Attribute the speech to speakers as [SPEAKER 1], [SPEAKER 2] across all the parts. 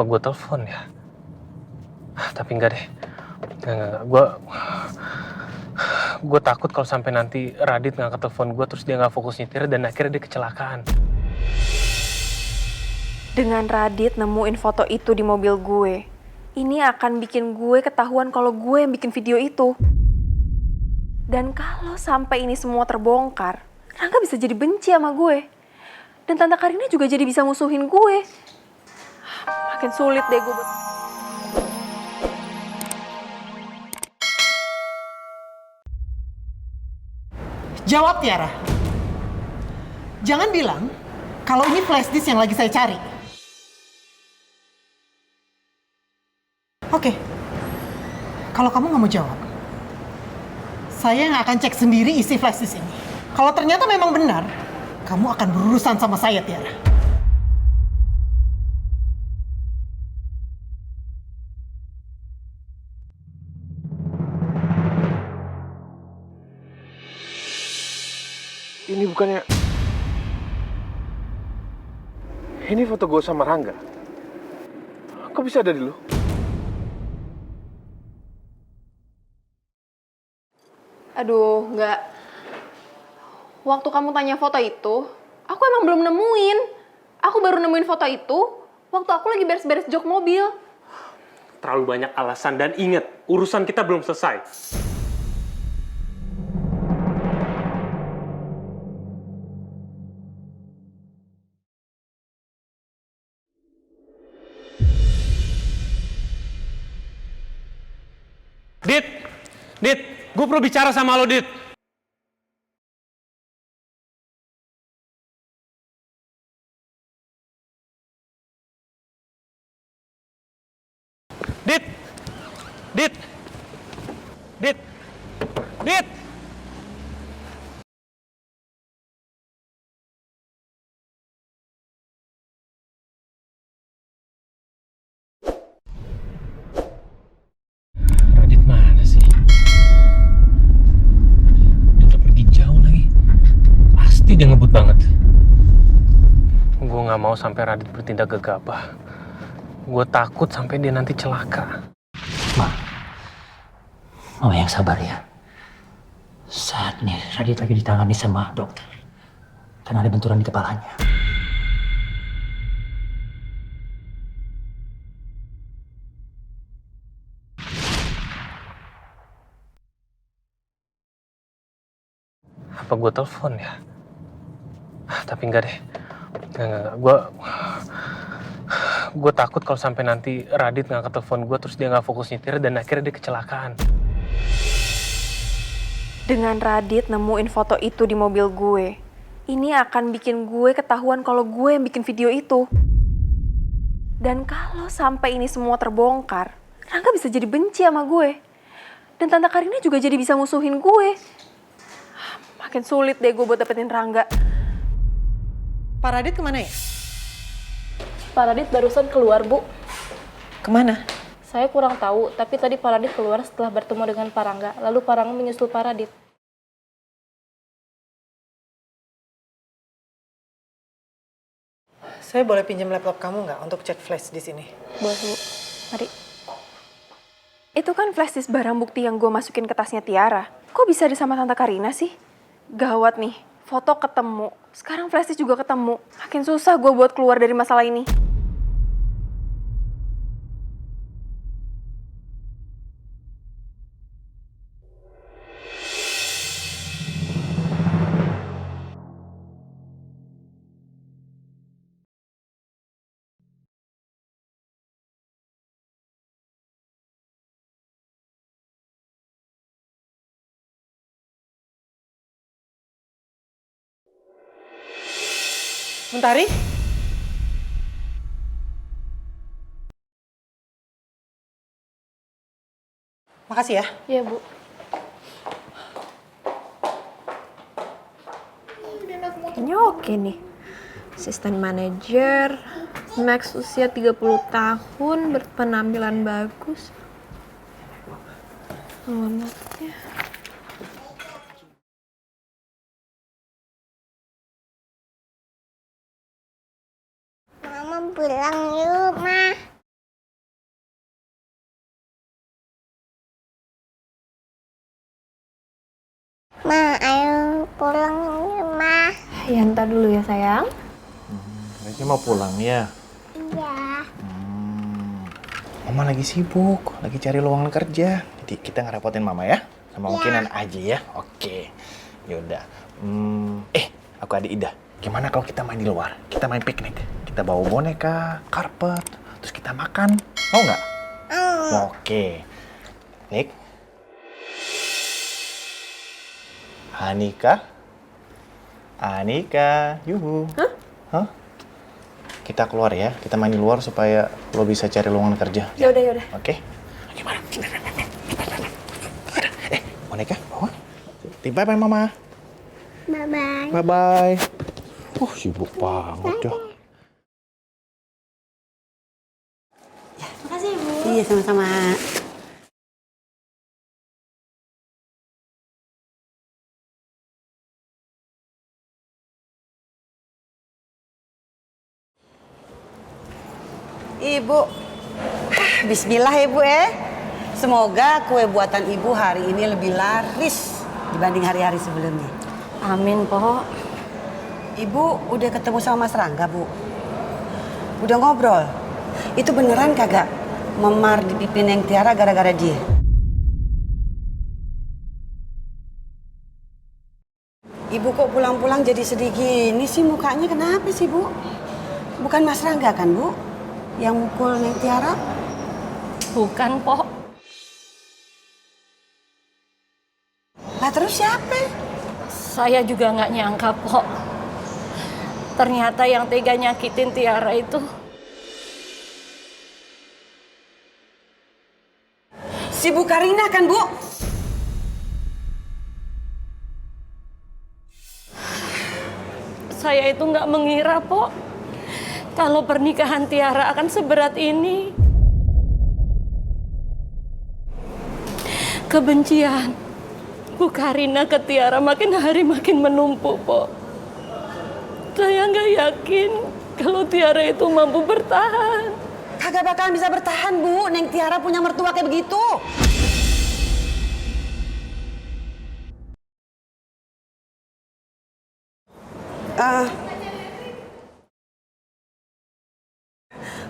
[SPEAKER 1] Apa gue telepon ya? Tapi enggak deh. Enggak. Gue takut kalau sampai nanti Radit ngangkat telepon gue terus dia nggak fokus nyetir dan akhirnya dia kecelakaan.
[SPEAKER 2] Dengan Radit nemuin foto itu di mobil gue, ini akan bikin gue ketahuan kalau gue yang bikin video itu. Dan kalau sampai ini semua terbongkar, Rangga bisa jadi benci sama gue. Dan Tante Karina juga jadi bisa musuhin gue. Makin sulit deh gue buat...
[SPEAKER 3] Jawab, Tiara. Jangan bilang kalau ini flash disk yang lagi saya cari. Oke. Kalau kamu nggak mau jawab, saya yang akan cek sendiri isi flash disk ini. Kalau ternyata memang benar, kamu akan berurusan sama saya, Tiara.
[SPEAKER 4] Ini bukannya... Ini foto gue sama Rangga. Kok bisa ada di lu?
[SPEAKER 2] Aduh, nggak. Waktu kamu tanya foto itu, aku emang belum nemuin. Aku baru nemuin foto itu waktu aku lagi beres-beres jok mobil.
[SPEAKER 1] Terlalu banyak alasan dan ingat, urusan kita belum selesai. Dit, gue perlu bicara sama lo, Dit. Dit, Dit, Dit, Dit. Radit mana sih? Dia udah pergi jauh lagi. Pasti dia ngebut banget. Gue nggak mau sampai Radit bertindak gegabah. Gue takut sampai dia nanti celaka.
[SPEAKER 5] Mama yang sabar ya. Saat ini Radit lagi ditangani sama dokter. Karena ada benturan di kepalanya.
[SPEAKER 1] Apa gue telepon ya? Tapi enggak deh. Enggak. Gue takut kalau sampai nanti Radit ngangkat telepon gue terus dia nggak fokus nyetir dan akhirnya dia kecelakaan.
[SPEAKER 2] Dengan Radit nemuin foto itu di mobil gue, ini akan bikin gue ketahuan kalau gue yang bikin video itu. Dan kalau sampai ini semua terbongkar, Rangga bisa jadi benci sama gue. Dan Tante Karina juga jadi bisa musuhin gue. Makin sulit deh gue buat dapetin Rangga.
[SPEAKER 3] Pak Radit kemana ya?
[SPEAKER 6] Pak Radit barusan keluar, Bu.
[SPEAKER 3] Kemana?
[SPEAKER 6] Saya kurang tahu, tapi tadi Pak Radit keluar setelah bertemu dengan Pak Rangga. Lalu Pak Rangga menyusul Pak Radit.
[SPEAKER 3] Saya boleh pinjam laptop kamu nggak untuk cek flash di sini?
[SPEAKER 6] Boleh, Bu. Mari.
[SPEAKER 2] Itu kan flash disk barang bukti yang gue masukin ke tasnya Tiara. Kok bisa ada sama Tante Karina sih? Gawat nih, foto ketemu. Sekarang flash disk juga ketemu. Makin susah gue buat keluar dari masalah ini.
[SPEAKER 3] Mentari? Makasih ya.
[SPEAKER 6] Iya, Bu.
[SPEAKER 2] Ini oke nih. Assistant manager, max usia 30 tahun, berpenampilan bagus. Alamatnya.
[SPEAKER 7] Mama pulang yuk, Ma.
[SPEAKER 2] Ya, ntar dulu ya sayang.
[SPEAKER 7] Kayaknya mau pulang ya?
[SPEAKER 8] Iya.
[SPEAKER 7] Mama lagi sibuk, lagi cari lowongan kerja. Jadi kita ngerepotin Mama ya? Sama mungkinan aja ya? Oke. Yaudah. Aku ada ide. Gimana kalau kita main di luar? Kita main piknik. Kita bawa boneka, karpet, terus kita makan. Mau nggak? Oke. Nik. Anika, yuhu. Hah? Kita keluar ya, kita main di luar supaya lo bisa cari lowongan kerja.
[SPEAKER 2] Yaudah.
[SPEAKER 7] Oke? Gimana? Boneka, bawa. Bye-bye, Mama.
[SPEAKER 8] Bye-bye.
[SPEAKER 7] Bye-bye. Sibuk banget ya.
[SPEAKER 8] Makasih, Ibu.
[SPEAKER 9] Iya, sama-sama. Ibu, bismillah ya Bu Semoga kue buatan Ibu hari ini lebih laris dibanding hari-hari sebelumnya.
[SPEAKER 6] Amin, Po.
[SPEAKER 9] Ibu udah ketemu sama Mas Rangga, Bu? Udah ngobrol? Itu beneran kagak memar di pipi Neng Tiara gara-gara dia? Ibu kok pulang-pulang jadi sedih gini sih mukanya, kenapa sih Bu? Bukan Mas Rangga kan Bu? Yang mukul Neng Tiara?
[SPEAKER 6] Bukan, Po.
[SPEAKER 9] Lah terus siapa?
[SPEAKER 6] Saya juga nggak nyangka, Po. Ternyata yang tega nyakitin Tiara itu
[SPEAKER 9] Si Bu Karina kan Bu?
[SPEAKER 6] saya itu nggak mengira, Po, kalau pernikahan Tiara akan seberat ini. Kebencian Bu Karina ke Tiara makin hari makin menumpuk, Po. Saya nggak yakin kalau Tiara itu mampu bertahan.
[SPEAKER 9] Kagak bakalan bisa bertahan Bu, Neng Tiara punya mertua kayak begitu.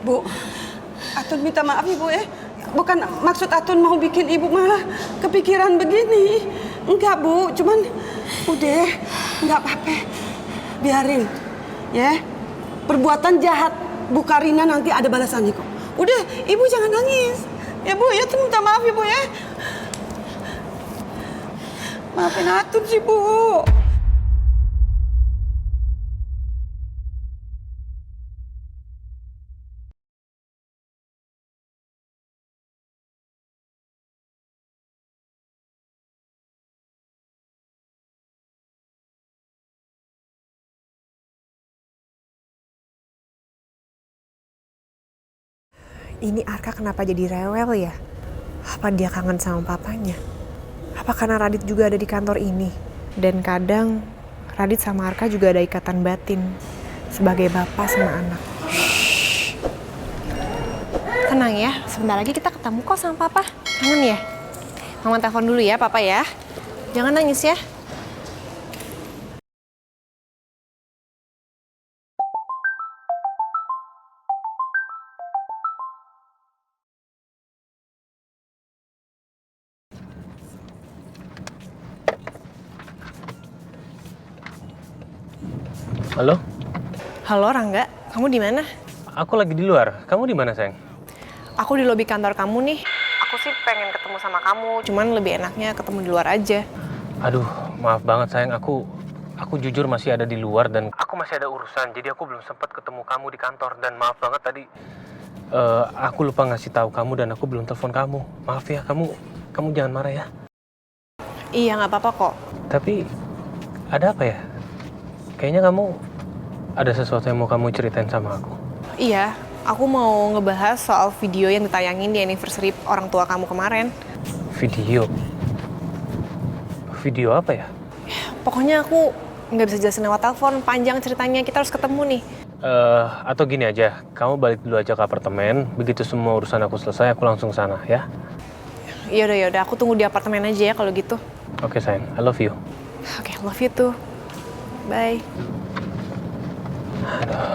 [SPEAKER 9] Bu, Atun minta maaf ya Bu Bukan maksud Atun mau bikin Ibu malah kepikiran begini. Enggak Bu, cuman udah enggak apa-apa. Biarin ya. Perbuatan jahat Bu Karina nanti ada balasannya kok. Udah, Ibu jangan nangis. Ya Bu, ya Atun minta maaf ya Bu ya. Maafin Atun sih Bu.
[SPEAKER 2] Ini Arka kenapa jadi rewel ya? Apa dia kangen sama papanya? Apa karena Radit juga ada di kantor ini? Dan kadang Radit sama Arka juga ada ikatan batin sebagai bapak sama anak. Tenang ya, sebentar lagi kita ketemu kok sama papa. Kangen ya? Mama telepon dulu ya papa ya. Jangan nangis ya.
[SPEAKER 1] Halo?
[SPEAKER 2] Halo Rangga, kamu di mana?
[SPEAKER 1] Aku lagi di luar. Kamu di mana, sayang?
[SPEAKER 2] Aku di lobi kantor kamu nih. Aku sih pengen ketemu sama kamu, cuman lebih enaknya ketemu di luar aja.
[SPEAKER 1] Aduh, maaf banget, sayang. Aku jujur masih ada di luar dan aku masih ada urusan. Jadi aku belum sempat ketemu kamu di kantor. Dan maaf banget tadi aku lupa ngasih tahu kamu dan aku belum telepon kamu. Maaf ya, kamu jangan marah ya.
[SPEAKER 2] Iya, nggak apa-apa kok.
[SPEAKER 1] Tapi ada apa ya? Kayaknya kamu ada sesuatu yang mau kamu ceritain sama aku.
[SPEAKER 2] Iya, aku mau ngebahas soal video yang ditayangin di anniversary orang tua kamu kemarin.
[SPEAKER 1] Video? Video apa ya?
[SPEAKER 2] Pokoknya aku nggak bisa jelasin lewat telepon, panjang ceritanya, kita harus ketemu nih.
[SPEAKER 1] Atau gini aja, kamu balik dulu aja ke apartemen, begitu semua urusan aku selesai, aku langsung sana, ya?
[SPEAKER 2] Yaudah, aku tunggu di apartemen aja ya kalau gitu.
[SPEAKER 1] Oke, sayang, I love you.
[SPEAKER 2] Oke, love you too. Bye.
[SPEAKER 1] Aduh.